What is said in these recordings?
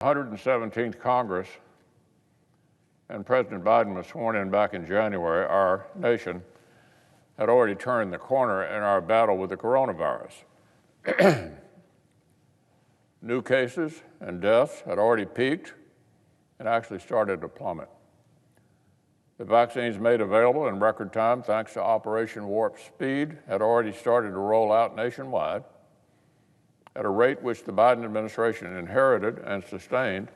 117th Congress and President Biden was sworn in back in January, our nation had already turned the corner in our battle with the coronavirus. New cases and deaths had already peaked and actually started to plummet. The vaccines made available in record time, thanks to Operation Warp Speed, had already started to roll out nationwide at a rate which the Biden administration inherited and sustained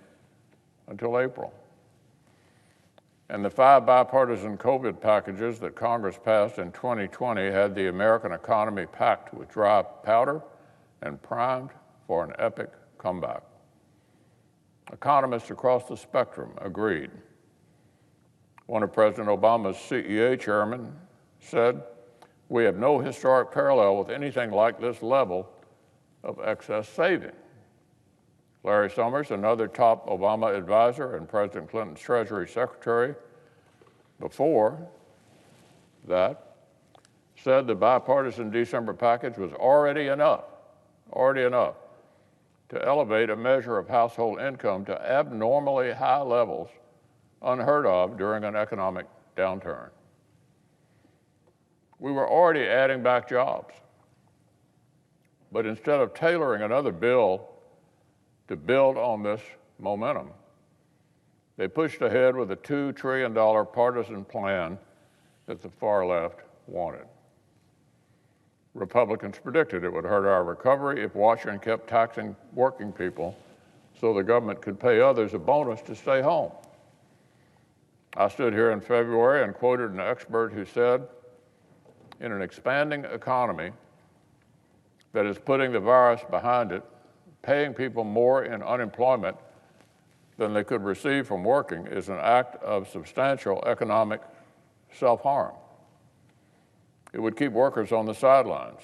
until April. And the 5 bipartisan COVID packages that Congress passed in 2020 had the American economy packed with dry powder and primed for an epic comeback. Economists across the spectrum agreed. One of President Obama's CEA chairmen said, "We have no historic parallel with anything like this level of excess saving." Larry Summers, another top Obama advisor and President Clinton's Treasury Secretary before that, said the bipartisan December package was already enough to elevate a measure of household income to abnormally high levels unheard of during an economic downturn. We were already adding back jobs. But instead of tailoring another bill to build on this momentum, they pushed ahead with a $2 trillion partisan plan that the far left wanted. Republicans predicted it would hurt our recovery if Washington kept taxing working people so the government could pay others a bonus to stay home. I stood here in February and quoted an expert who said, "In an expanding economy that is putting the virus behind it, paying people more in unemployment than they could receive from working is an act of substantial economic self-harm. It would keep workers on the sidelines,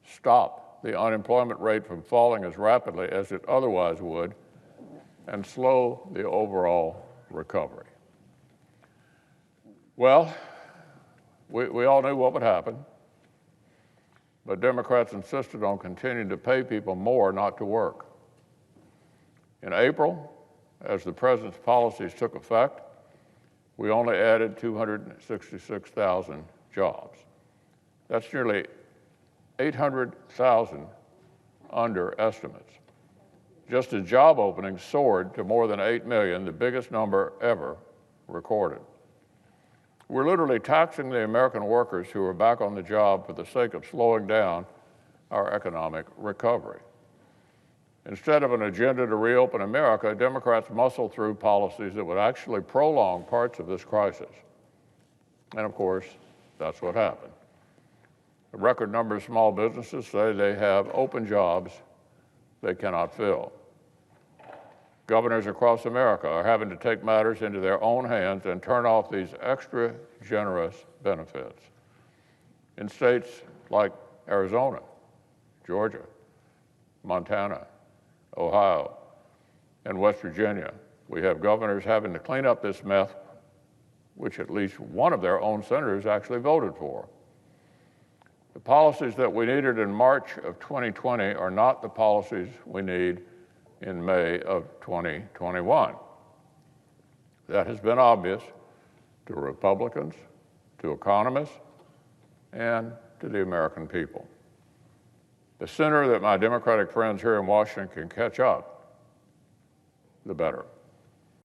stop the unemployment rate from falling as rapidly as it otherwise would, and slow the overall recovery." Well, we all knew what would happen, but Democrats insisted on continuing to pay people more not to work. In April, as the president's policies took effect, we only added 266,000 jobs. That's nearly 800,000 under estimates. Just as job openings soared to more than 8 million, the biggest number ever recorded. We're literally taxing the American workers who are back on the job for the sake of slowing down our economic recovery. Instead of an agenda to reopen America, Democrats muscled through policies that would actually prolong parts of this crisis. And of course, that's what happened. A record number of small businesses say they have open jobs they cannot fill. Governors across America are having to take matters into their own hands and turn off these extra generous benefits. In states like Arizona, Georgia, Montana, Ohio, and West Virginia, we have governors having to clean up this mess, which at least one of their own senators actually voted for. The policies that we needed in March of 2020 are not the policies we need in May of 2021. That has been obvious to Republicans, to economists, and to the American people. The sooner that my Democratic friends here in Washington can catch up, the better.